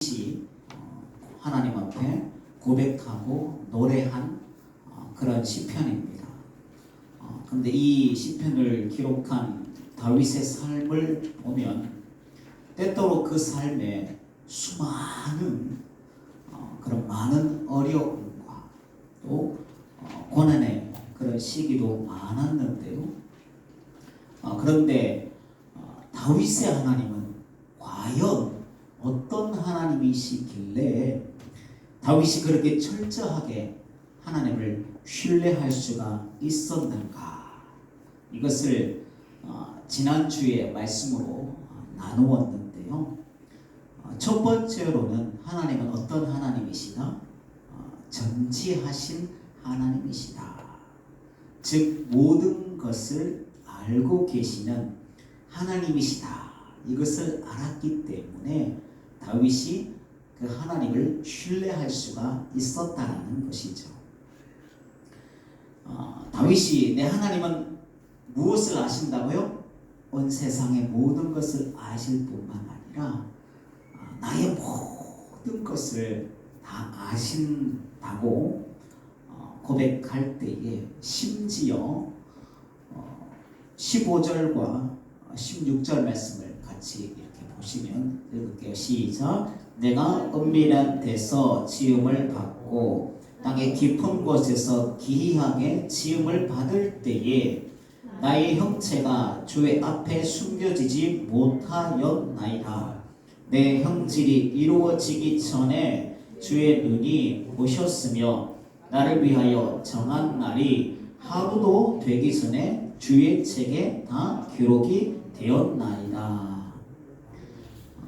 다윗이 하나님 앞에 고백하고 노래한 그런 시편입니다. 그런데 이 시편을 기록한 다윗의 삶을 보면 때때로 그 삶에 수많은 그런 많은 어려움과 또 고난의 그런 시기도 많았는데요. 그런데 다윗의 하나님은 과연 어떤 하나님이시길래 다윗이 그렇게 철저하게 하나님을 신뢰할 수가 있었는가? 이것을 지난주에 말씀으로 나누었는데요. 첫 번째로는 하나님은 어떤 하나님이시다? 전지하신 하나님이시다. 즉 모든 것을 알고 계시는 하나님이시다. 이것을 알았기 때문에 다윗이 그 하나님을 신뢰할 수가 있었다는 것이죠. 다윗이 내 하나님은 무엇을 아신다고요? 온 세상의 모든 것을 아실 뿐만 아니라 나의 모든 것을 다 아신다고 고백할 때에 심지어 15절과 16절 말씀을 같이 이렇게 보시면 읽을게요. 시작. 내가 은밀한 데서 지음을 받고 땅의 깊은 곳에서 기이하게 지음을 받을 때에 나의 형체가 주의 앞에 숨겨지지 못하였나이다. 내 형질이 이루어지기 전에 주의 눈이 보셨으며 나를 위하여 정한 날이 하루도 되기 전에 주의 책에 다 기록이 되었나이다.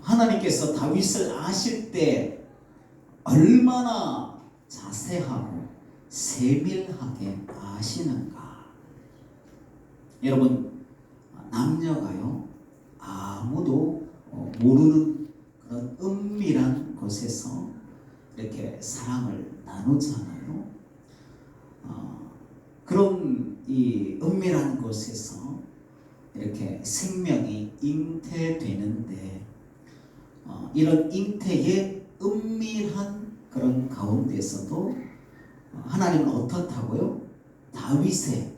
하나님께서 다윗을 아실 때 얼마나 자세하고 세밀하게 아시는가. 여러분, 남녀가요 아무도 모르는 그런 은밀한 곳에서 이렇게 사랑을 나누잖아요. 그런 이 은밀한 곳에서 이렇게 생명이 잉태되는데 이런 잉태의 은밀한 그런 가운데서도 하나님은 어떻다고요? 다윗의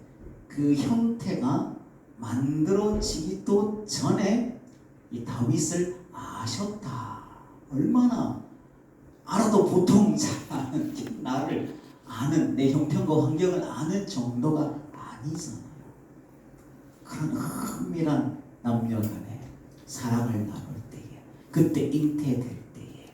그 형태가 만들어지기도 전에 이 다윗을 아셨다. 얼마나 알아도 보통 잘 아는 나를 아는 내 형편과 환경을 아는 정도가 아니잖아요. 그런 은밀한 남녀 간의 사랑을 나눌 때에 그때 잉태될 때에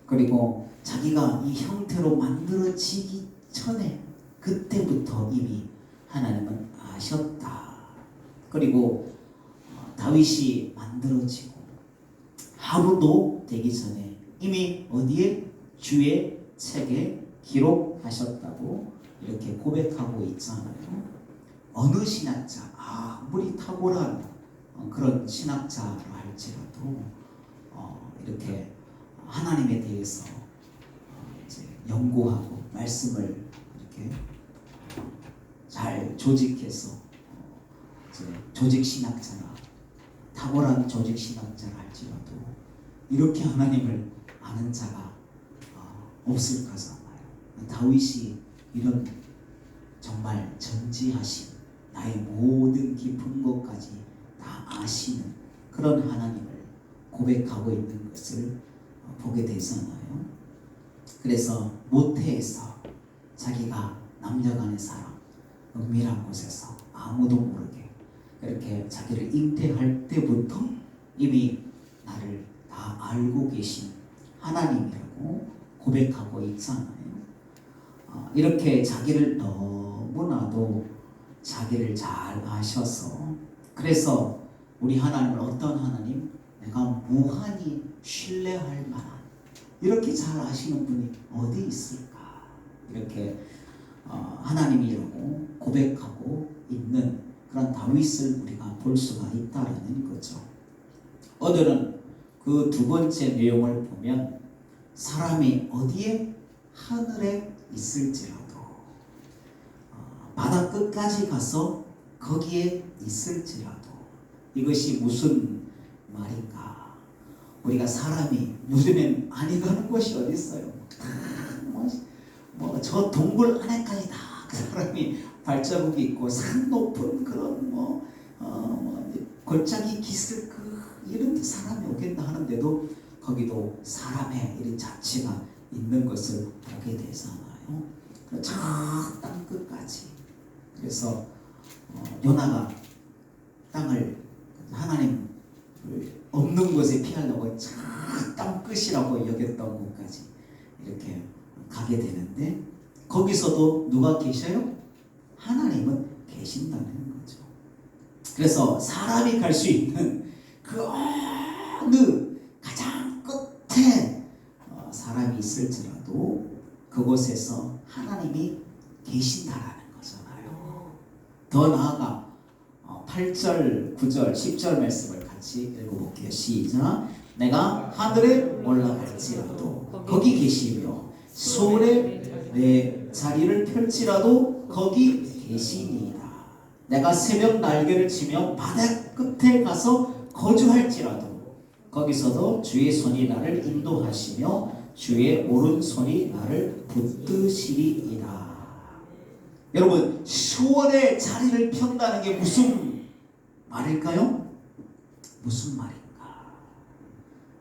그리고 자기가 이 형태로 만들어지기 전에 그때부터 이미 하나님은 아셨다. 그리고 다윗이 만들어지고 하루도 되기 전에 이미 어디에? 주의 책에 기록하셨다고 이렇게 고백하고 있잖아요. 어느 신학자, 아무리 탁월한 그런 신학자라 할지라도 이렇게 하나님에 대해서 이제 연구하고 말씀을 이렇게 잘 조직해서 이제 조직 신학자나 탁월한 조직 신학자라 할지라도 이렇게 하나님을 아는 자가 없을 거잖아요. 다윗이 이런 정말 전지하신 나의 모든 깊은 곳까지 다 아시는 그런 하나님을 고백하고 있는 것을 보게 되잖아요. 그래서 모태에서 자기가 남녀간의 사랑, 은밀한 곳에서 아무도 모르게 그렇게 자기를 잉태할 때부터 이미 나를 다 알고 계신 하나님이라고 고백하고 있잖아요. 이렇게 자기를 너무나도 자기를 잘 아셔서 그래서 우리 하나님은 어떤 하나님? 내가 무한히 신뢰할 만한 이렇게 잘 아시는 분이 어디 있을까? 이렇게 하나님이라고 고백하고 있는 그런 다윗을 우리가 볼 수가 있다는 거죠. 오늘은 그 두 번째 내용을 보면 사람이 어디에? 하늘에 있을지라도 바다 끝까지 가서 거기에 있을지라도 이것이 무슨 말인가? 우리가 사람이 요즘엔 많이 가는 곳이 어디 있어요? 저 동굴 안에까지 다 그 사람이 발자국이 있고 산 높은 그런 골짜기 기슭 이런 데 사람이 오겠나 하는데도 거기도 사람의 이런 자취가 있는 것을 보게 되잖아요. 저 땅 끝까지. 그래서 요나가 땅을 하나님 없는 곳에 피하려고 저 땅 끝이라고 여겼던 곳까지 이렇게 가게 되는데 거기서도 누가 계셔요? 하나님은 계신다는 거죠. 그래서 사람이 갈 수 있는 그 어느 가장 끝에 사람이 있을지라도 그곳에서 하나님이 계신다라는 거잖아요. 더 나아가 8절, 9절, 10절 말씀을 같이 읽어볼게요. 시작. 내가 하늘에 올라갈지라도 거기 계시며 소울에 내 자리를 펼치라도 거기 계시니이다. 내가 새벽 날개를 치며 바다 끝에 가서 거주할지라도 거기서도 주의 손이 나를 인도하시며 주의 오른손이 나를 붙드시리이다. 여러분, 소원의 자리를 편다는 게 무슨 말일까요? 무슨 말인가?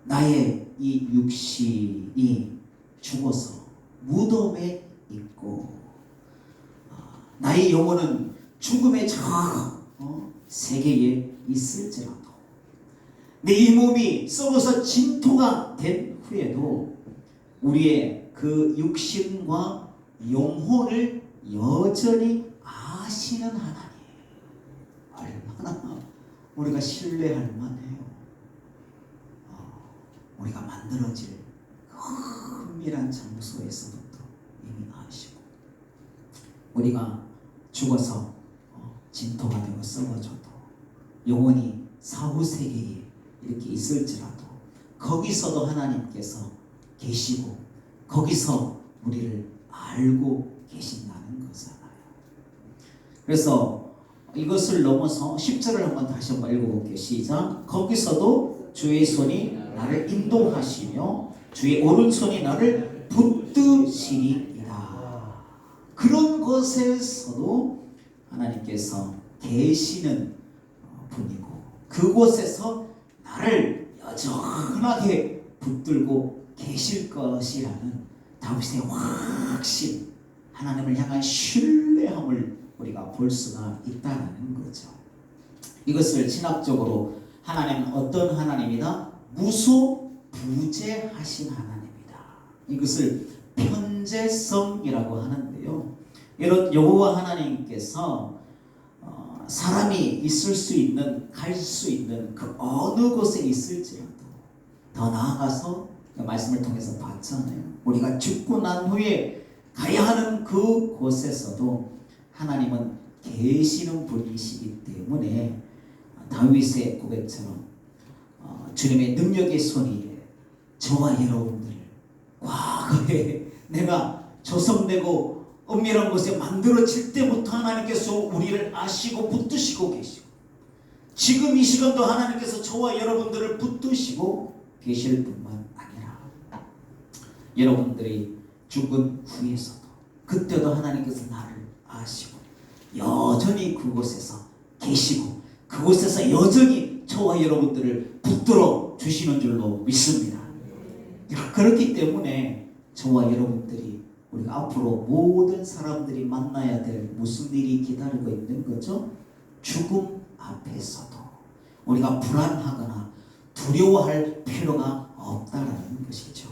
나의 이 육신이 죽어서 무덤에 있고 나의 영혼은 죽음의 저 세계에 있을지라도 내 이 몸이 썩어서 진토가 된 후에도 우리의 그 육신과 영혼을 여전히 아시는 하나님, 얼마나 우리가 신뢰할 만해요. 우리가 만들어질 은밀한 장소에서부터 이미 아시고 우리가 죽어서 진토가 되고 썩어져도 영원히 사후세계에 이렇게 있을지라도 거기서도 하나님께서 계시고 거기서 우리를 알고 계신다는 거잖아요. 그래서 이것을 넘어서 10절을 한번 다시 한번 읽어볼게요. 시작. 거기서도 주의 손이 나를 인도하시며 주의 오른손이 나를 붙드시리이다. 그런 곳에서도 하나님께서 계시는 분이고 그곳에서 나를 여전하게 붙들고 계실 것이라는 다윗의 확신, 하나님을 향한 신뢰함을 우리가 볼 수가 있다는 거죠. 이것을 신학적으로 하나님은 어떤 하나님이다? 무소부재하신 하나님이다. 이것을 편재성이라고 하는데요. 이런 여호와 하나님께서 사람이 있을 수 있는, 갈 수 있는 그 어느 곳에 있을지라도 더 나아가서 말씀을 통해서 봤잖아요. 우리가 죽고 난 후에 가야 하는 그 곳에서도 하나님은 계시는 분이시기 때문에 다윗의 고백처럼 주님의 능력의 손이 저와 여러분들을 과거에 내가 조성되고 은밀한 곳에 만들어질 때부터 하나님께서 우리를 아시고 붙드시고 계시고 지금 이 시간도 하나님께서 저와 여러분들을 붙드시고 계실 뿐만 아니라 여러분들이 죽은 후에서도 그때도 하나님께서 나를 아시고 여전히 그곳에서 계시고 그곳에서 여전히 저와 여러분들을 붙들어 주시는 줄로 믿습니다. 그렇기 때문에 저와 여러분들이 우리가 앞으로 모든 사람들이 만나야 될 무슨 일이 기다리고 있는 거죠? 죽음 앞에서도 우리가 불안하거나 두려워할 필요가 없다라는 것이죠.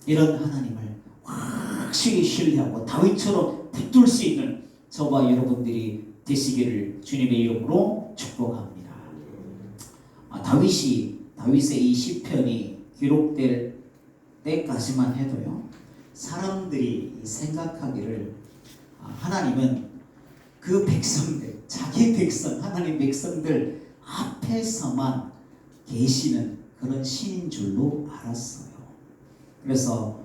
이런 하나님을 확실히 신뢰하고 다윗처럼 붙들 수 있는 저와 여러분들이 되시기를 주님의 이름으로 축복합니다. 다윗의 이 시편이 기록될 때까지만 해도요, 사람들이 생각하기를 하나님은 그 백성들, 자기 백성, 하나님 백성들 앞에서만 계시는 그런 신인 줄로 알았어요. 그래서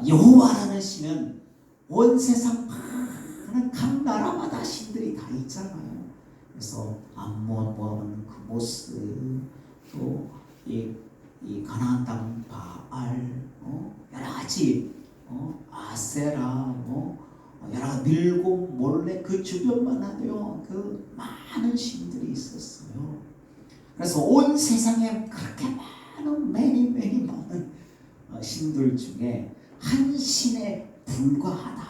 여호와라는 신은 온 세상 많은 각 나라마다 신들이 다 있잖아요. 그래서 암몬, 모압은 그 모스, 또 이 이 가나안 땅 바알, 여러 가지 아세라, 여러 가지 밀곰, 몰래 그 주변만 하도요 그 많은 신들이 있었어요. 그래서 온 세상에 그렇게 많은 매니 많은 신들 중에 한 신에 불과하다,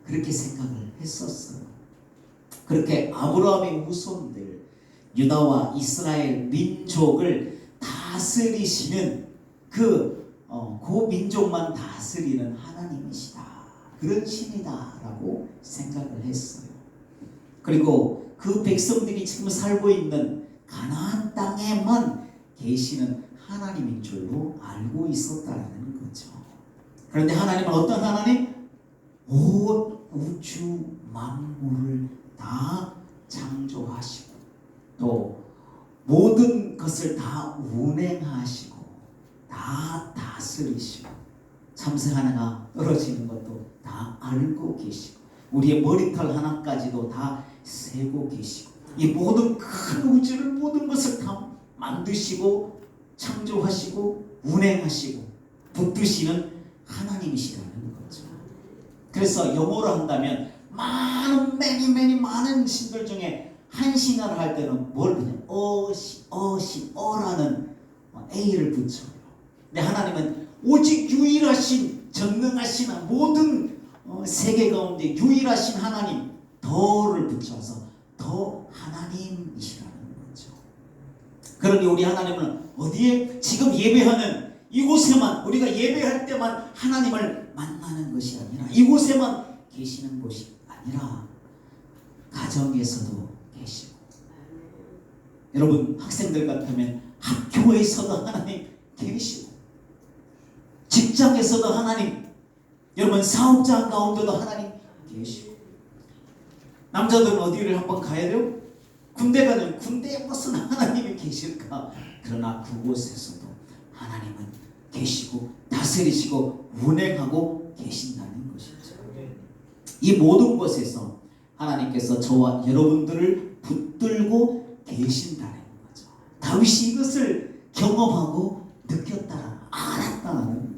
그렇게 생각을 했었어요. 그렇게 아브라함의 후손들 유다와 이스라엘 민족을 다스리시는 그 민족만 다스리는 하나님이시다, 그런 신이다라고 생각을 했어요. 그리고 그 백성들이 지금 살고 있는 가나안 땅에만 계시는 하나님인 줄로 알고 있었다는 거죠. 그런데 하나님은 어떤 하나님? 온 우주 만물을 다 창조하시고 또 모든 것을 다 운행하시고 다 다스리시고 참새 하나가 떨어지는 것도 다 알고 계시고 우리의 머리털 하나까지도 다 세고 계시고 이 모든 큰 우주를 모든 것을 다 만드시고 창조하시고 운행하시고 붙드시는 하나님이시라는 거죠. 그래서 영어로 한다면 많은 많은 신들 중에 한 신화를 할 때는 뭘 그냥 어라는 A를 붙여요. 근데 하나님은 오직 유일하신 전능하신 모든 세계 가운데 유일하신 하나님 더를 붙여서 더 하나님이시라는 거죠. 그러니 우리 하나님은 어디에 지금 예배하는 이곳에만 우리가 예배할 때만 하나님을 만나는 것이 아니라 이곳에만 계시는 곳이 아니라 가정에서도 계시고 여러분 학생들 같으면 학교에서도 하나님 계시고 직장에서도 하나님 여러분 사업자 가운데도 하나님 계시고 남자들은 어디를 한번 가야 돼요? 군대 가면 군대에 무슨 하나님이 계실까? 그러나 그곳에서도 하나님은 계시고 다스리시고 운행하고 계신다는 것이죠. 이 모든 곳에서 하나님께서 저와 여러분들을 붙들고 계신다는 거죠. 다윗이 이것을 경험하고 느꼈다, 알았다는 거예요.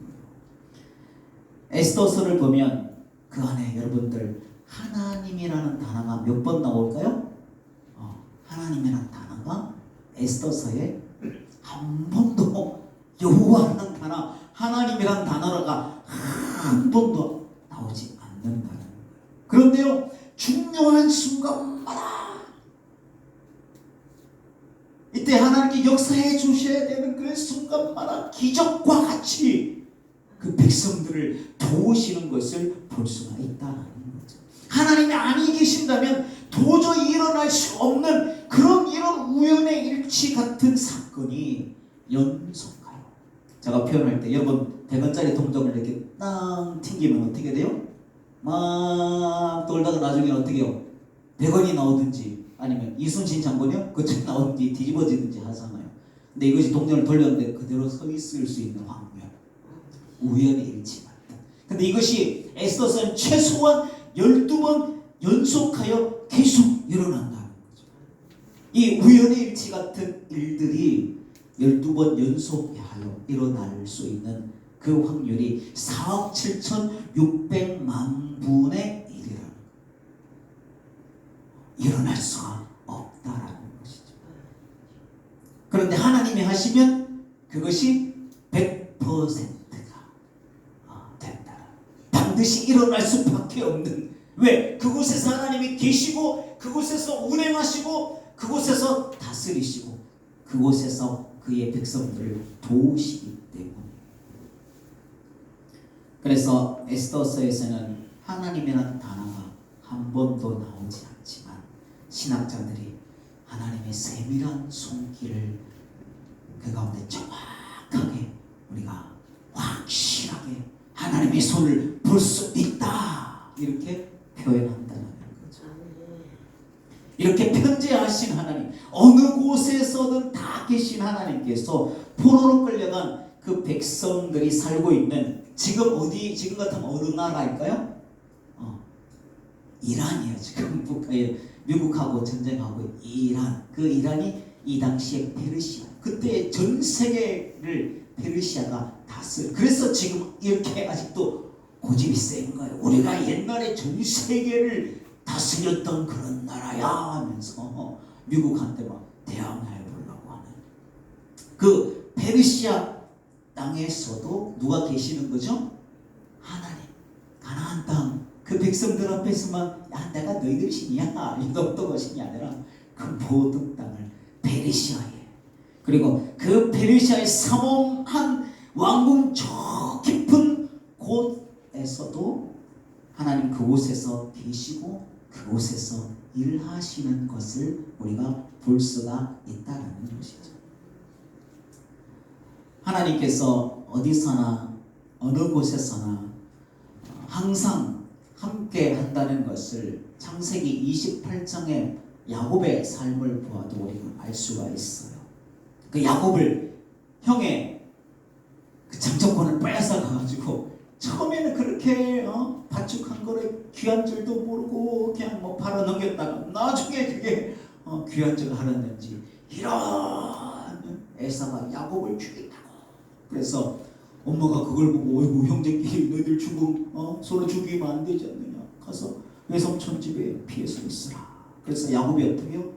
에스더서를 보면 그 안에 여러분들 하나님이라는 단어가 몇 번 나올까요? 하나님이라는 단어가 에스더서에 한 번도 여호와라는 단어, 하나님이라는 단어가 한 번도 나오지 않는다는 거예요. 그런데요, 중요한 순간마다 이때 하나님께 역사해 주셔야 되는 그 순간마다 기적과 같이 그 백성들을 도우시는 것을 볼 수가 있다는 거죠. 하나님이 아니 계신다면 도저히 일어날 수 없는 이런 우연의 일치 같은 사건이 연속하여. 제가 표현할 때 여러분 100원짜리 동전을 이렇게 땅 튕기면 어떻게 돼요? 막 돌다가 나중에 어떻게 해요? 100원이 나오든지 아니면 이순신 장군이요? 그쪽에 나오든지 뒤집어지든지 하잖아요. 근데 이것이 동전을 돌렸는데 그대로 서 있을 수 있는 확률, 우연의 일치 같다. 근데 이것이 에스더서는 최소한 12번 연속하여 계속 일어난다는 거죠. 이 우연의 일치 같은 일들이 12번 연속하여 일어날 수 있는 그 확률이 4억 7,600만 분의 1이라는 일어날 수가 없다라는 것이죠. 그런데 하나님이 하시면 그것이 100%가 된다. 반드시 일어날 수밖에 없는. 왜? 그곳에서 하나님이 계시고 그곳에서 운행하시고 그곳에서 다스리시고 그곳에서 그의 백성들을 도우시기 때문에. 그래서 에스더서에서는 하나님이라는 단어가 한 번도 나오지 않지만 신학자들이 하나님의 세밀한 손길을 그 가운데 정확하게 우리가 확실하게 하나님의 손을 볼 수 있다 이렇게 표현한다는 거죠. 이렇게 편재하신 하나님, 어느 곳에서든 다 계신 하나님께서 포로로 끌려간 그 백성들이 살고 있는 지금 지금 같으면 어느 나라일까요? 이란이에요. 지금 미국하고 전쟁하고 이란. 그 이란이 이 당시에 페르시아. 그때 전 세계를 페르시아가 다스려. 그래서 지금 이렇게 아직도 고집이 센 거예요. 우리가 옛날에 전 세계를 다스렸던 그런 나라야 하면서 미국한테 막 대항해 보려고 하는 그 페르시아 땅에서도 누가 계시는 거죠? 하나님. 가나안 땅 그 백성들 앞에서만 야 내가 너희들 신이야 이 정도가 신이 아니라 그 모든 땅을 페르시아에, 그리고 그 페르시아의 삼엄한 왕궁 저 깊은 곳에서도 하나님 그곳에서 계시고 그곳에서 일하시는 것을 우리가 볼 수가 있다는 것이죠. 하나님께서 어디서나 어느 곳에서나 항상 함께 한다는 것을 창세기 28장의 야곱의 삶을 보아도 우리가 알 수가 있어요. 그 야곱을 형의 그 장자권을 빼앗아 가지고 처음에는 그렇게 바축한 거를 귀한 줄도 모르고 그냥 뭐 팔아 넘겼다가 나중에 그게 귀한 줄 알았는지 이런 에사가 야곱을 죽인다고. 그래서 엄마가 그걸 보고 어이구 형제끼리 너희들 죽음 서로 죽이면 안 되지 않느냐, 가서 외삼촌 집에 피해서 있으라. 그래서 야곱이 어떻게요?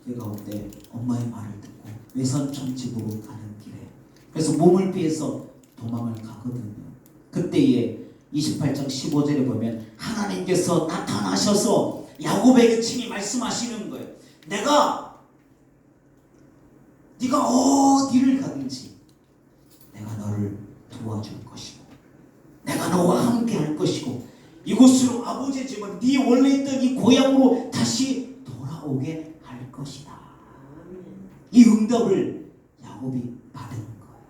그 가운데 엄마의 말을 듣고 외삼촌 집으로 가는 길에 그래서 몸을 피해서 도망을 가거든요. 그때에 28장 15절에 보면 하나님께서 나타나셔서 야곱에게 친히 말씀하시는 거예요. 네가 어디를 가든지 내가 너를 도와줄 것이고 내가 너와 함께 할 것이고 이곳으로 아버지의 집은 네 원래 있던 이 고향으로 다시 돌아오게 할 것이다. 이 응답을 야곱이 받은 거예요.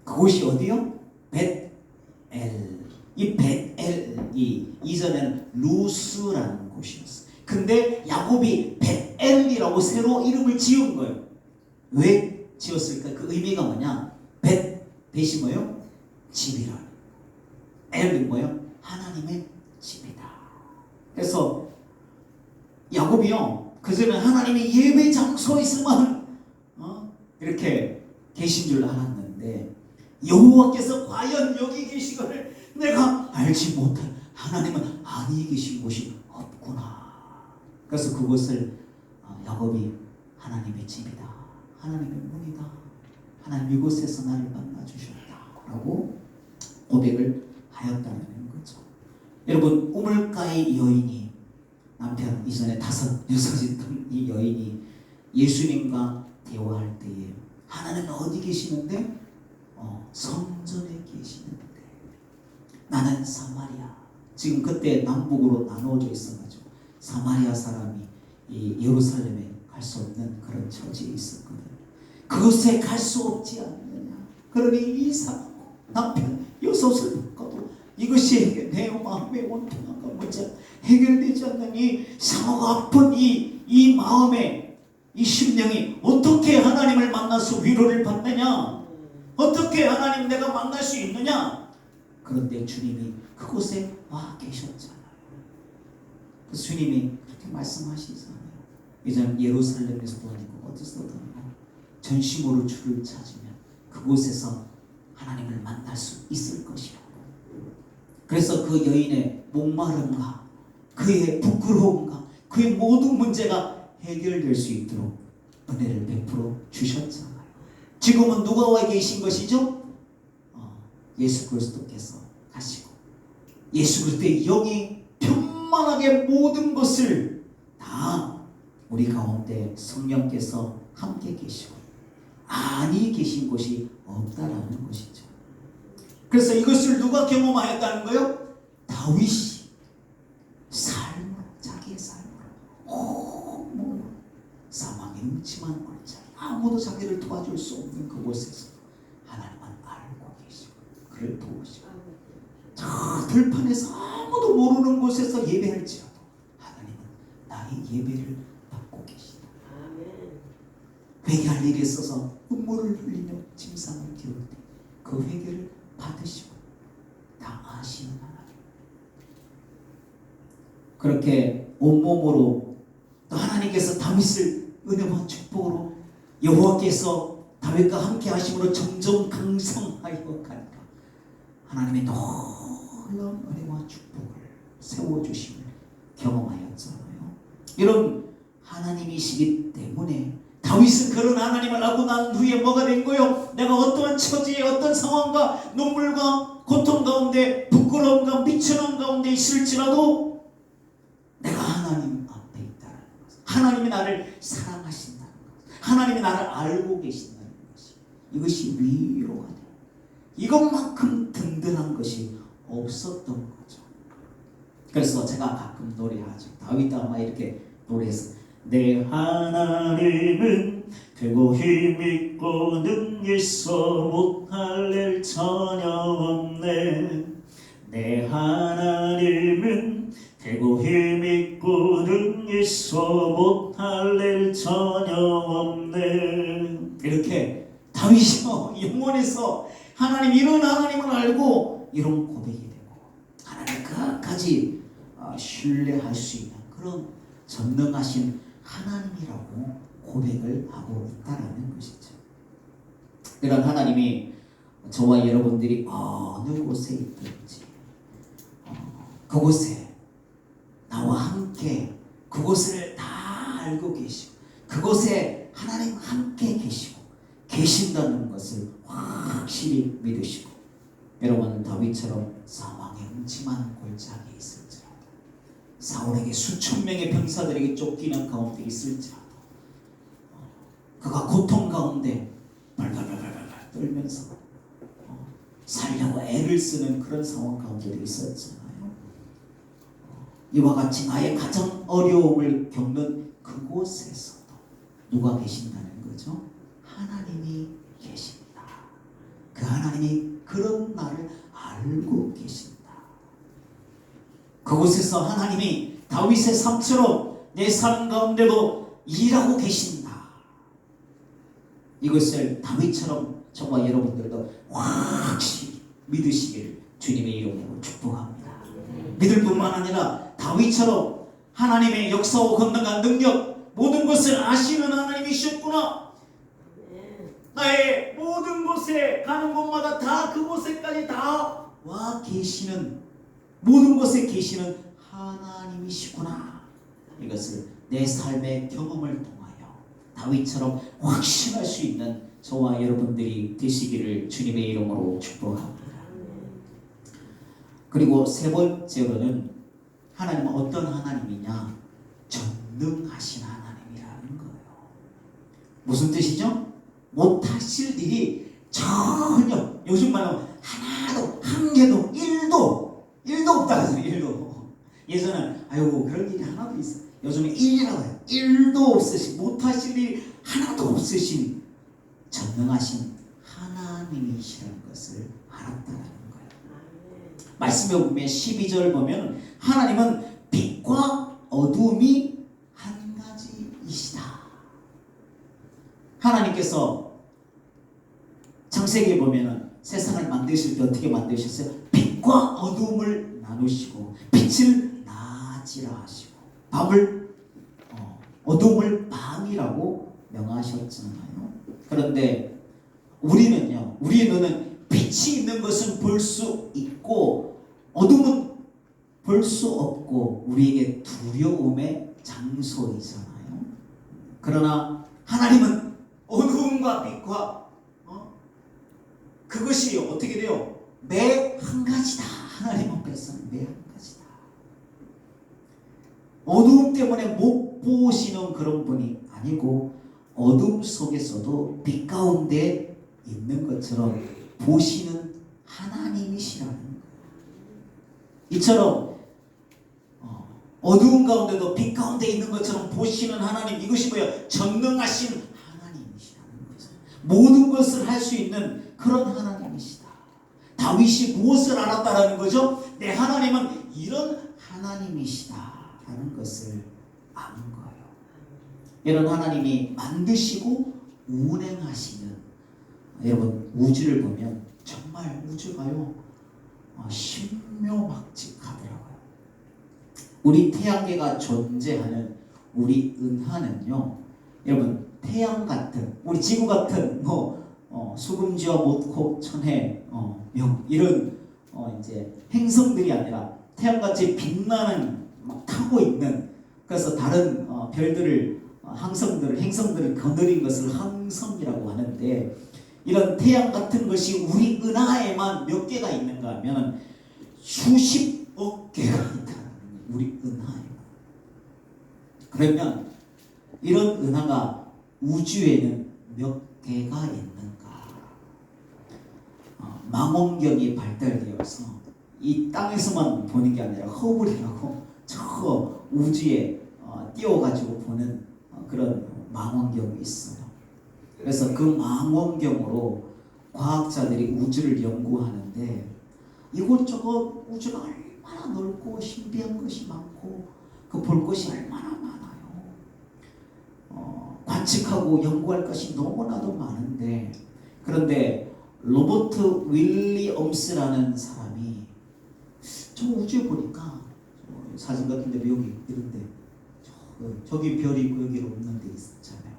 그곳이 어디요? 벳엘. 이 벳엘이 이전에는 루스라는 곳이었어요. 근데 야곱이 벳엘이라고 새로 이름을 지은 거예요. 왜 지었을까? 그 의미가 뭐냐? 벳이 뭐예요? 집이라. 엘이 뭐예요? 하나님의 집이다. 그래서 야곱이요, 그전에 하나님의 예배 장소에서만 이렇게 계신 줄 알았는데 여호와께서 과연 여기 계시거늘 내가 알지 못해. 하나님은 아니 계신 곳이 없구나. 그래서 그곳을 야곱이 하나님의 집이다, 하나님의 문이다, 하나님 이곳에서 나를 만나 주셨다 라고 고백을 하였다는 거죠. 여러분, 우물가의 여인이, 남편 이전에 5, 6이던 이 여인이 예수님과 대화할 때에 하나님은 어디 계시는데? 성전에 계시는데 나는 사마리아. 지금 그때 남북으로 나누어져 있어가지고 사마리아 사람이 이 예루살렘에 갈 수 없는 그런 처지에 있었거든. 그곳에 갈 수 없지 않느냐. 그러니 이 사람 남편 6을 바꿔도 이것이 내 마음의 원통함과 문제 해결되지 않느니 상호가 아픈 이 마음에 이 심령이 어떻게 하나님을 만나서 위로를 받느냐, 어떻게 하나님 내가 만날 수 있느냐. 그런데 주님이 그곳에 와 계셨잖아요. 그래서 주님이 그렇게 말씀하시잖아요. 이제는 예루살렘에서도 아니고 어디서도 아니고 전심으로 주를 찾으면 그곳에서 하나님을 만날 수 있을 것이라고. 그래서 그 여인의 목마름과 그의 부끄러움과 그의 모든 문제가 해결될 수 있도록 은혜를 베풀어 주셨잖아요. 지금은 누가 와 계신 것이죠? 예수 그리스도께서 가시고 예수 그리스도의 영이 편만하게 모든 것을 다 우리 가운데 성령께서 함께 계시고 아니 계신 곳이 없다라는 것이죠. 그래서 이것을 누가 경험하였다는 거예요? 다윗이 삶으로, 자기의 삶으로 사망의 음침한 골짜기, 아무도 자기를 도와줄 수 없는 그곳에서 하나님은 알고 계시고 그를 도우시고 저 들판에서 아무도 모르는 곳에서 예배할지라도 하나님은 나의 예배를 받고 계시다. 회개할 일이 있어서 눈물을 흘리며 침상을 기울 때 그 회개를 받으시고 다 아시는 하나님. 그렇게 온몸으로 또 하나님께서 다윗을 은혜와 축복으로 여호와께서 다윗과 함께 하심으로 점점 강성하여 가니까 하나님의 놀라운 은혜와 축복을 세워주심을 경험하였잖아요. 이런 하나님이시기 때문에 다윗은 그런 하나님을 알고 난 후에 뭐가 된 거요? 내가 어떠한 처지에 어떤 상황과 눈물과 고통 가운데 부끄러움과 미천함 가운데 있을지라도 내가 하나님 앞에 있다는 것, 하나님이 나를 사랑하신다는 것, 하나님이 나를 알고 계신다는 것이, 이것이 위로가 돼요. 이것만큼 든든한 것이 없었던 거죠. 그래서 제가 가끔 노래하죠. 다윗도 아마 이렇게 노래해서 내 하나님은 크고 힘있고 능히 있어 못할 일 전혀 없네. 내 하나님은 크고 힘있고 능히 있어 못할 일 전혀 없네. 이렇게 다윗이 영혼에서 하나님, 이런 하나님을 알고 이런 고백이 되고 하나님 끝까지 신뢰할 수 있는 그런 전능하신 하나님이라고 고백을 하고 있다라는 것이죠. 이런 하나님이 저와 여러분들이 어느 곳에 있든지 그곳에 나와 함께 그곳을 다 알고 계시고 그곳에 하나님 함께 계시고 계신다는 것을 확실히 믿으시고, 여러분 다윗처럼 사망의 음침한 골짜기에 있을지라도 사울에게 수천 명의 병사들에게 쫓기는 가운데 있을지라도 그가 고통 가운데 발발발발발 떨면서 살려고 애를 쓰는 그런 상황 가운데도 있었잖아요. 이와 같이 나의 가장 어려움을 겪는 그곳에서도 누가 계신다는 거죠? 하나님이 계십니다. 그 하나님이 그런 나를 알고 계신다. 그곳에서 하나님이 다윗의 삶처럼 내 삶 가운데도 일하고 계신다. 이것을 다윗처럼 저와 여러분들도 확실히 믿으시기를 주님의 이름으로 축복합니다. 믿을 뿐만 아니라 다윗처럼 하나님의 역사와 권능과 능력, 모든 것을 아시는 하나님이셨구나. 나의 모든 곳에 가는 곳마다 다 그곳에까지 다 와 계시는, 모든 곳에 계시는 하나님이시구나. 이것을 내 삶의 경험을 통하여 다윗처럼 확신할 수 있는 저와 여러분들이 되시기를 주님의 이름으로 축복합니다. 그리고 세 번째로는 하나님은 어떤 하나님이냐? 전능하신 하나님이라는 거예요. 무슨 뜻이죠? 못하실 일이 전혀, 요즘 말로 하나도, 한 개도, 일도 없다 그래서 일도. 예전에는 아이고 그런 일이 하나도 있어. 요즘에 일이라고 해요. 일도 없으신, 못하실 일이 하나도 없으신 전능하신 하나님이시라는 것을 알았다는 거예요. 말씀에 보면 12절 보면 하나님은 빛과 어둠이 한 가지이시다. 하나님께서 창세기에 보면은 세상을 만드실 때 어떻게 만드셨어요? 빛과 어둠을 나누시고 빛을 낮이라 하시고 밤을 어둠을 밤이라고 명하셨잖아요. 그런데 우리는 빛이 있는 것은 볼 수 있고 어둠은 볼 수 없고 우리에게 두려움의 장소이잖아요. 그러나 하나님은 어둠과 빛과 그것이 어떻게 돼요? 매 한 가지다. 하나님 앞에서는 매 한 가지다. 어두움 때문에 못 보시는 그런 분이 아니고 어둠 속에서도 빛 가운데 있는 것처럼 보시는 하나님이시라는 거예요. 이처럼 어두운 가운데도 빛 가운데 있는 것처럼 보시는 하나님, 이것이 뭐예요? 전능하신 하나님이시라는 거죠. 모든 것을 할 수 있는 그런 하나님이시다. 다윗이 무엇을 알았다라는 거죠? 내 하나님은 이런 하나님이시다라는 것을 아는 거예요. 이런 하나님이 만드시고 운행하시는, 여러분 우주를 보면 정말 우주가요 신묘막측하더라고요. 우리 태양계가 존재하는 우리 은하는요, 여러분 태양 같은, 우리 지구 같은 수금지와 못콕, 천해, 명 이런 이제 행성들이 아니라 태양같이 빛나는 막 타고 있는, 그래서 다른 별들을 항성들을 행성들을 거느린 것을 항성이라고 하는데, 이런 태양 같은 것이 우리 은하에만 몇 개가 있는가 하면 수십억 개가 있다. 우리 은하에. 그러면 이런 은하가 우주에는 몇 개가 있는가? 망원경이 발달되어서 이 땅에서만 보는 게 아니라 허블이라고 저 우주에 띄워가지고 보는 그런 망원경이 있어요. 그래서 그 망원경으로 과학자들이 우주를 연구하는데, 이곳저곳 우주가 얼마나 넓고 신비한 것이 많고 그 볼 것이 얼마나 많아요. 관측하고 연구할 것이 너무나도 많은데, 그런데 로버트 윌리엄스라는 사람이 저 우주에 보니까 사진 같은 데 여기 이런데 저기 별이 있고 여기 없는 데 있잖아요.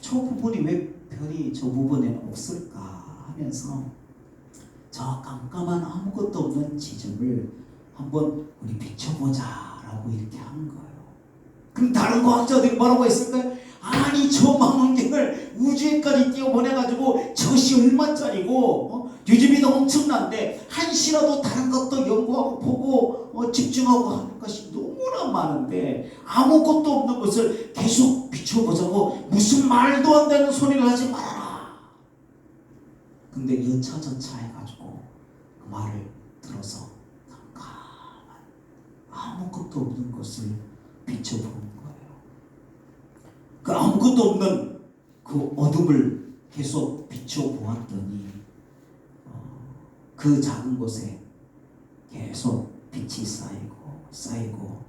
저 부분이 왜 별이 저 부분에는 없을까 하면서 저 깜깜한 아무것도 없는 지점을 한번 우리 비춰보자 라고 이렇게 한 거예요. 그럼 다른 과학자들이 뭐라고 했을까요? 아니 저 망원경을 우주에까지 띄워보내가지고 저것이 얼마짜리고 유지비도 엄청난데 한시라도 다른 것도 연구하고 보고 집중하고 하는 것이 너무나 많은데 아무것도 없는 것을 계속 비춰보자고 무슨 말도 안 되는 소리를 하지 말아라. 근데 여차저차 해가지고 그 말을 들어서 잠깐만 아무것도 없는 것을 비춰보는 거예요. 그 아무것도 없는 그 어둠을 계속 비춰보았더니 그 작은 곳에 계속 빛이 쌓이고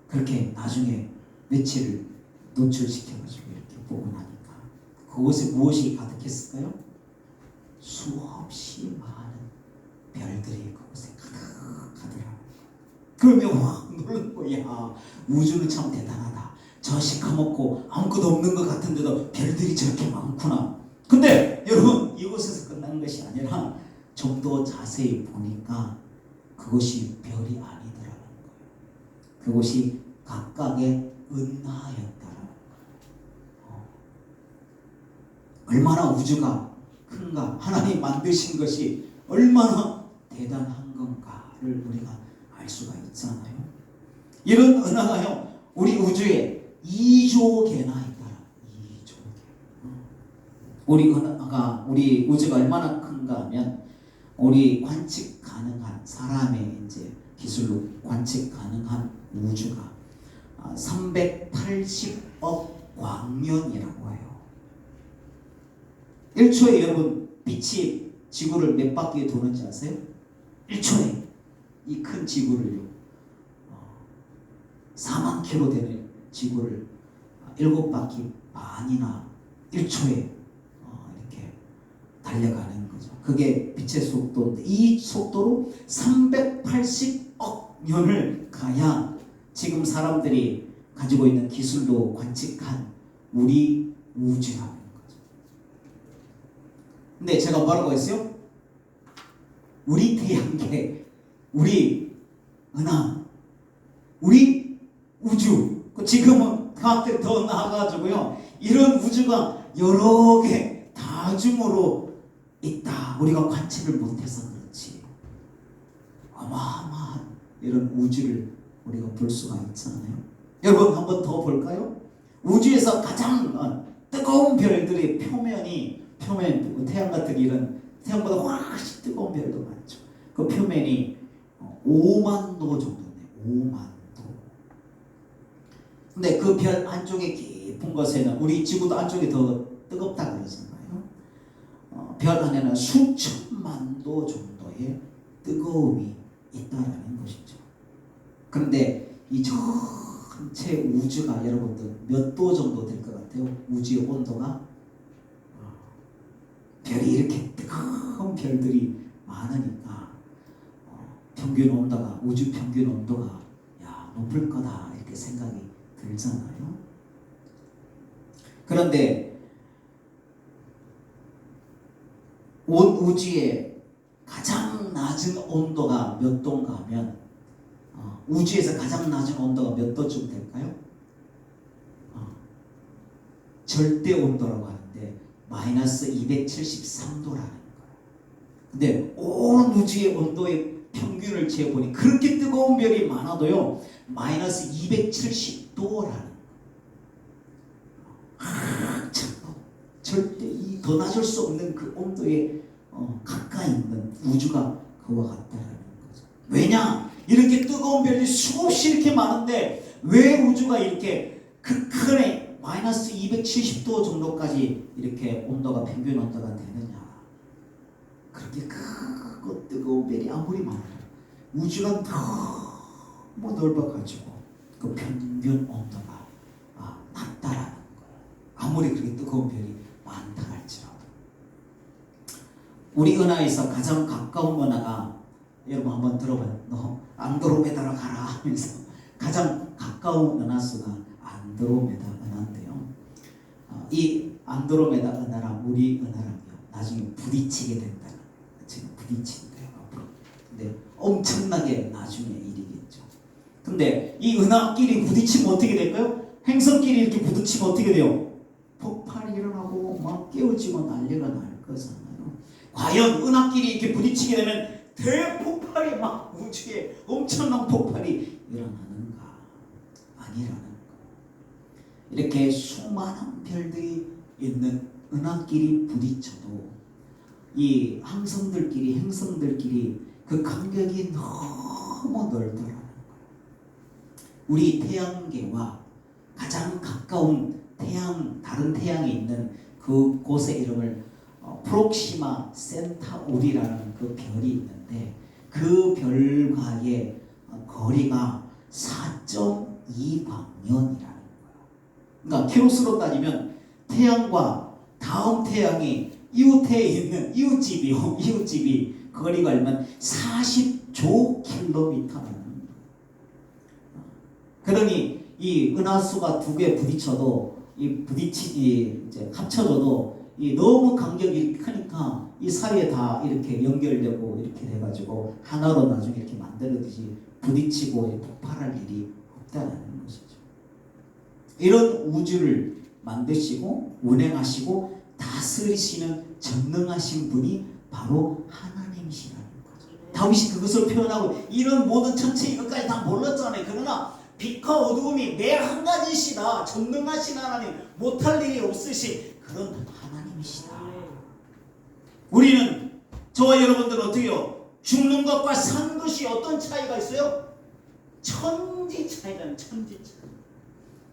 그렇게 나중에 며칠을 노출시켜가지고 이렇게 보고 나니까 그곳에 무엇이 가득했을까요? 수없이 많은 별들이 그곳에 가득하더라고요. 그러면 확 놀란 거야. 우주는 참 대단하다. 저 시커멓고 아무것도 없는 것 같은데도 별들이 저렇게 많구나. 근데 여러분, 이곳에서 끝나는 것이 아니라 좀 더 자세히 보니까 그것이 별이 아니더라는 거예요. 그것이 각각의 은하였다라는 거예요. 얼마나 우주가 큰가, 하나님 만드신 것이 얼마나 대단한 건가를 우리가 알 수가 있잖아요. 이런 은하가요, 우리 우주에 2조 개나 있다. 2조 개. 우리 은하가, 우리 우주가 얼마나 큰가 하면, 우리 관측 가능한 사람의 이제 기술로 관측 가능한 우주가 380억 광년이라고 해요. 1초에 여러분 빛이 지구를 몇 바퀴 도는지 아세요? 1초에 이 큰 지구를요, 4만 킬로 되는 지구를 7바퀴 반이나 1초에 이렇게 달려가는 거죠. 그게 빛의 속도인데, 이 속도로 380억 년을 가야 지금 사람들이 가지고 있는 기술로 관측한 우리 우주라는 거죠. 근데 제가 뭐라고 했어요? 우리 태양계, 우리 은하, 우리 우주, 지금은 과학들이 더 나아가지고요, 이런 우주가 여러 개 다중으로 있다. 우리가 관측을 못해서 그렇지. 어마어마한 이런 우주를 우리가 볼 수가 있잖아요. 여러분, 한번 더 볼까요? 우주에서 가장 뜨거운 별들의 표면, 태양 같은 이런 태양보다 훨씬 뜨거운 별도 많죠. 그 표면이 5만 도 정도네요. 5만 도. 근데 그 별 안쪽에 깊은 곳에는, 우리 지구도 안쪽이 더 뜨겁다 그러잖아요. 별 안에는 수천만 도 정도의 뜨거움이 있다라는 것이죠. 그런데 이 전체 우주가 여러분들 몇 도 정도 될 것 같아요? 우주의 온도가? 별이 이렇게 뜨거운 별들이 많으니까 평균 온도가, 우주 평균 온도가 높을 거다 이렇게 생각이 들잖아요. 그런데 온 우주의 가장 낮은 온도가 몇 도인가 하면 우주에서 가장 낮은 온도가 몇 도쯤 될까요? 절대 온도라고 하는데 마이너스 273도라는 거예요. 근데 온 우주의 온도의 평균을 재보니 그렇게 뜨거운 별이 많아도요 마이너스 270도라는 절대 더 낮을 수 없는 그 온도에 가까이 있는 우주가 그와 같다라는 거죠. 왜냐? 이렇게 뜨거운 별이 수없이 이렇게 많은데 왜 우주가 이렇게 극한의 마이너스 270도 정도까지 이렇게 온도가 평균 온도가 되느냐? 그렇게 크고 뜨거운 별이 아무리 많아도 우주가 너무 넓어가지고 그 평균 온도가 낮다라는 거예요. 아무리 그렇게 뜨거운 별이 많다 할지라도. 우리 은하에서 가장 가까운 은하가 여러분 한번 들어봐요. 너 안드로메다로 가라 하면서 가장 가까운 은하수가 안드로메다 은하인데요. 이 안드로메다 은하랑 우리 은하랑요 나중에 부딪히게 된다는 거예요. 지금 부딪힌대요 앞으로. 근데 엄청나게 나중에 일이겠죠. 근데 이 은하끼리 부딪히면 어떻게 될까요? 행성끼리 이렇게 부딪히면 어떻게 돼요? 폭발이 일어나고 막 깨어지고 난리가 날 거잖아요. 과연 은하끼리 이렇게 부딪히게 되면 대폭발이 막 우주에 엄청난 폭발이 일어나는가? 아니라는 거. 이렇게 수많은 별들이 있는 은하끼리 부딪혀도 이 항성들끼리 행성들끼리 그 간격이 너무 넓더라는 거예요. 우리 태양계와 가장 가까운 다른 태양에 있는 그곳의 이름을 프록시마 센타우리라는 그 별이 있는데 그 별과의 거리가 4.2광년이라는 거예요. 그러니까 키로수로 따지면 태양과 다음 태양이 이웃해에 있는 이웃집이 거리가 얼마나 40조 킬로미터라는 거예요. 그러니 이 은하수가 두 개 부딪혀도 이제 합쳐져도 이 너무 간격이 크니까 이 사이에 다 이렇게 연결되고 이렇게 돼가지고 하나로 나중에 이렇게 만들어듯이 부딪히고 폭발할 일이 없다는 것이죠. 이런 우주를 만드시고 운행하시고 다스리시는 전능하신 분이 바로 하나님이시라는 거죠. 다윗이 그것을 표현하고 이런 모든 전체 이것까지 다 몰랐잖아요. 그러나 빛과 어두움이 매 한 가지시다. 전능하신 하나님, 못할 일이 없으신 그런 하나님이시다. 우리는 저와 여러분들은 어떻게요? 죽는 것과 사는 것이 어떤 차이가 있어요? 천지 차이라는 천지 차이.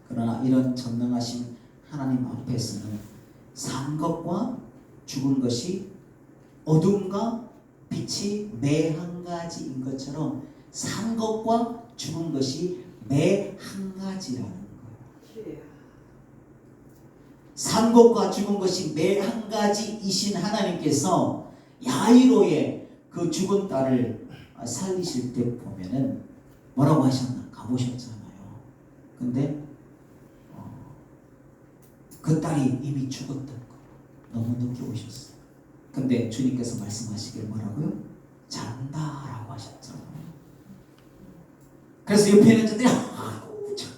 그러나 이런 전능하신 하나님 앞에서는 산 것과 죽은 것이 어둠과 빛이 매 한 가지인 것처럼 산 것과 죽은 것이 매 한 가지라는 거예요. 산 것과 죽은 것이 매 한 가지이신 하나님께서 야이로의 그 죽은 딸을 살리실 때 보면은 뭐라고 하셨나? 가보셨잖아요. 근데 그 딸이 이미 죽었던 거 너무 늦게 오셨어요. 근데 주님께서 말씀하시길 뭐라고요? 잔다라고 하셨잖아요. 그래서 옆에 있는 자들이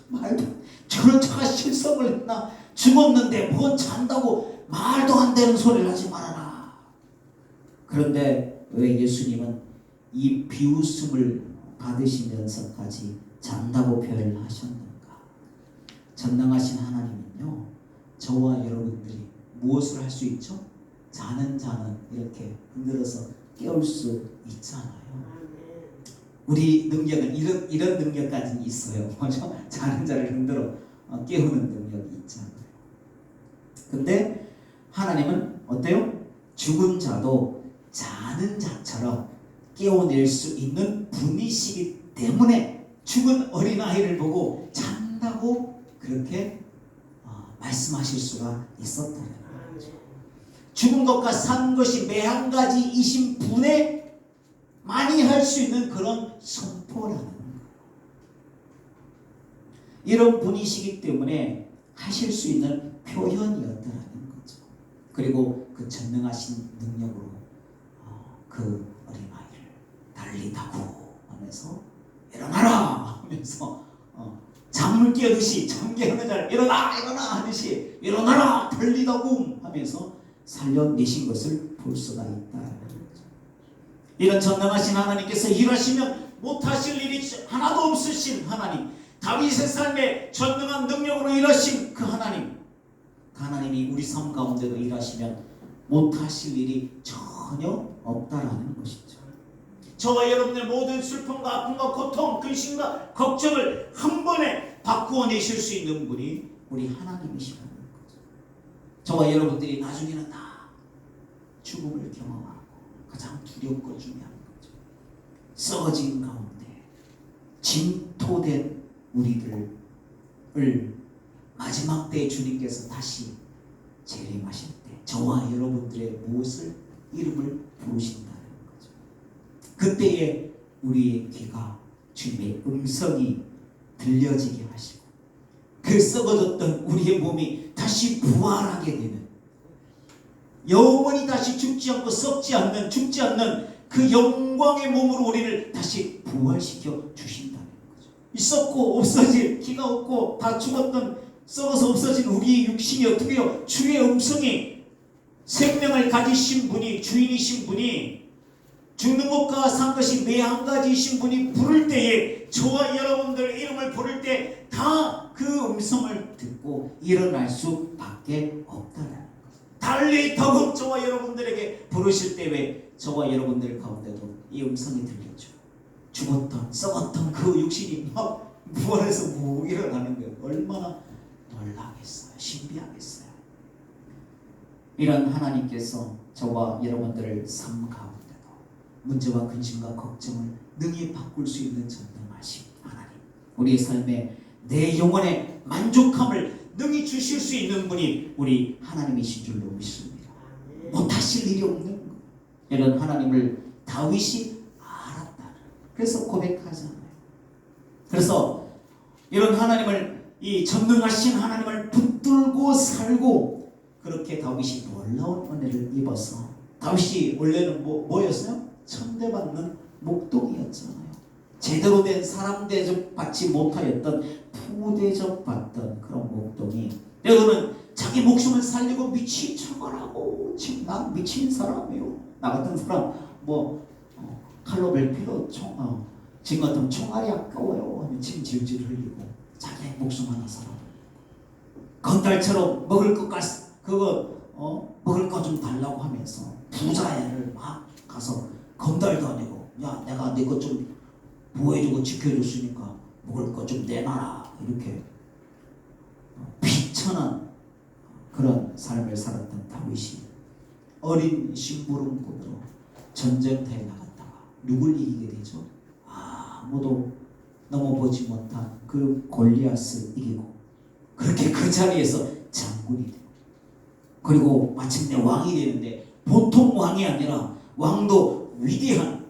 말도 저런 자가 실성을 했나? 죽었는데 뭔 잔다고 말도 안 되는 소리를 하지 말아라. 그런데 왜 예수님은 이 비웃음을 받으시면서까지 잔다고 표현을 하셨는가? 전능하신 하나님은요 저와 여러분들이 무엇을 할 수 있죠? 자는 이렇게 흔들어서 깨울 수 있잖아요. 우리 능력은 이런 능력까지 있어요. 뭐죠? 자는 자를 흔들어 깨우는 능력이 있잖아요. 근데 하나님은 어때요? 죽은 자도 자는 자처럼 깨워낼 수 있는 분이시기 때문에 죽은 어린아이를 보고 잔다고 그렇게 말씀하실 수가 있었다는 거죠. 죽은 것과 산 것이 매 한 가지이신 분의 많이 할 수 있는 그런 선포라는 거예요. 이런 분이시기 때문에 하실 수 있는 표현이었다는 거죠. 그리고 그 전능하신 능력으로 그 어린아이를 달리 타고 하면서 일어나라 하면서 잠을 깨우듯이 잠깨우는 자를 일어나 하듯이 일어나라 달리다고 하면서 살려내신 것을 볼 수가 있다. 이런 전능하신 하나님께서 일하시면 못하실 일이 하나도 없으신 하나님, 다윗의 삶에 전능한 능력으로 일하신 그 하나님, 그 하나님이 우리 삶 가운데도 일하시면 못하실 일이 전혀 없다라는 것이죠. 저와 여러분의 모든 슬픔과 아픔과 고통, 근심과 걱정을 한 번에 바꾸어 내실 수 있는 분이 우리 하나님이시라는 거죠. 저와 여러분들이 나중에는 다 죽음을 경험하고 가장 두렵고 중요한 거죠. 썩어진 가운데 진토된 우리들을 마지막 때에 주님께서 다시 재림하실 때 저와 여러분들의 무엇을 이름을 부르신다는 거죠. 그때에 우리의 귀가 주님의 음성이 들려지게 하시고 그 썩어졌던 우리의 몸이 다시 부활하게 되는, 영원히 다시 죽지 않고 썩지 않는, 죽지 않는 그 영광의 몸으로 우리를 다시 부활시켜 주신다는 거죠. 이 썩고 없어질, 기가 없고 다 죽었던, 썩어서 없어진 우리의 육신이 어떻게 해요? 주의 음성이, 생명을 가지신 분이, 주인이신 분이, 죽는 것과 산 것이 매 한 가지이신 분이 부를 때에 저와 여러분들 이름을 부를 때 다 그 음성을 듣고 일어날 수밖에 없다는 거죠. 달리 더욱 저와 여러분들에게 부르실 때 왜 저와 여러분들 가운데도 이 음성이 들렸죠. 죽었던, 썩었던 그 육신이 막 부활해서 뭐 일어나는 거예요. 얼마나 놀라겠어요. 신비하겠어요. 이런 하나님께서 저와 여러분들을 삶 가운데도 문제와 근심과 걱정을 능히 바꿀 수 있는 전능하신 하나님, 우리의 삶에 내 영혼의 만족함을 능히 주실 수 있는 분이 우리 하나님이신 줄로 믿습니다. 못하실 일이 없는 것, 이런 하나님을 다윗이 알았다는, 그래서 고백하잖아요. 그래서 이런 하나님을, 이 전능하신 하나님을 붙들고 살고, 그렇게 다윗이 놀라운 은혜를 입어서, 다윗이 원래는 뭐였어요? 천대받는 목동이었잖아요. 제대로 된 사람 대접 받지 못하였던 부대접 받던 그런 목동이, 여러분은 자기 목숨을 살리고 미친 척을 하고, 지금 나 미친 사람이요, 나 같은 사람 칼로 벨 필요, 지금 같으면 총알이 아까워요 하면 침 질질 흘리고 자기의 목숨 하나 살아. 건달처럼 먹을 거 좀 달라고 하면서 부자애를 막 가서 건달도 아니고, 야 내가 네 것 좀 보호해주고 지켜줬으니까 먹을 거 좀 내놔라, 이렇게 비천한 그런 삶을 살았던 다윗이 어린 심부름꾼으로 전쟁터에 나갔다가 누굴 이기게 되죠? 아무도 넘어보지 못한 그 골리앗을 이기고, 그렇게 그 자리에서 장군이 되고, 그리고 마침내 왕이 되는데, 보통 왕이 아니라 왕도 위대한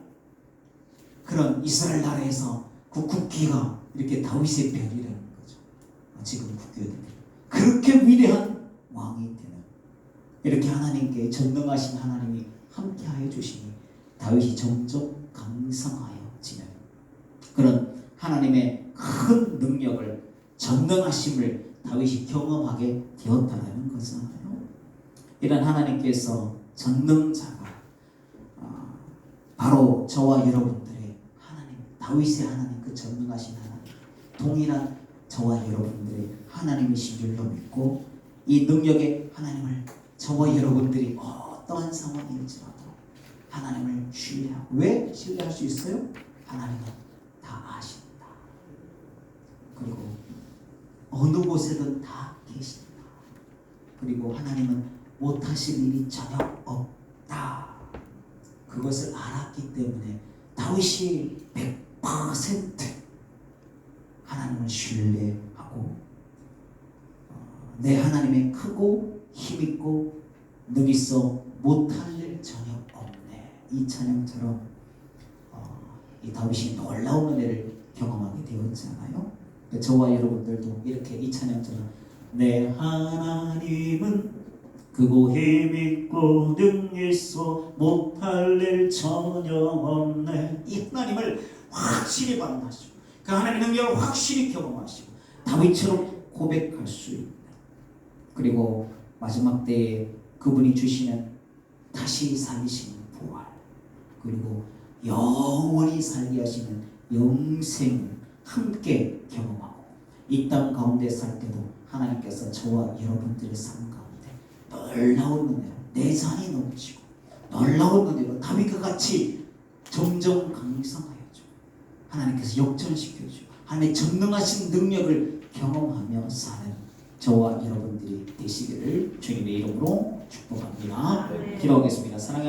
그런 이스라엘 나라에서 그 국기가 이렇게 다윗의 별이라는 거죠. 지금 국교들이 그렇게 위대한 왕이 되는, 이렇게 하나님께 전능하신 하나님이 함께하여 주시니 다윗이 점점 강성하여지는 그런 하나님의 큰 능력을, 전능하심을 다윗이 경험하게 되었다는 거잖아요. 이런 하나님께서, 전능자가 바로 저와 여러분들의 하나님, 다윗의 하나님, 그 전능하신 하나님, 동일한 저와 여러분들의 하나님이신 줄로 믿고, 이 능력의 하나님을 저와 여러분들이 어떠한 상황일지라도 하나님을 신뢰하고, 왜 신뢰할 수 있어요? 하나님은 다 아십니다. 그리고 어느 곳에든 다 계십니다. 그리고 하나님은 못하실 일이 전혀 없다. 그것을 알았기 때문에 다윗이 100% 하나님을 신뢰하고, 내 하나님의 크고 힘있고 능있어 못할 일 전혀 없네, 이 찬양처럼 이 다윗이 놀라운 은혜를 경험하게 되었잖아요. 저와 여러분들도 이렇게 이 찬양처럼 내 하나님은 그고 힘있고 능있어 못할 일 전혀 없네. 이 하나님을 확실히 만나시고 그 하나님의 능력을 확실히 경험하시고 다윗처럼 고백할 수 있는, 그리고 마지막 때에 그분이 주시는 다시 살리시는 부활, 그리고 영원히 살게 하시는 영생을 함께 경험하고 이 땅 가운데 살 때도 하나님께서 저와 여러분들의 삶 가운데 놀라운 은혜로 내 잔이 넘치고 놀라운 은혜로 다윗과 같이 점점 강성하여져 하나님께서 역전시켜주고 하나님의 전능하신 능력을 경험하며 사는 저와 여러분들이 되시기를 주님의 이름으로 축복합니다. 기도하겠습니다. 사랑하는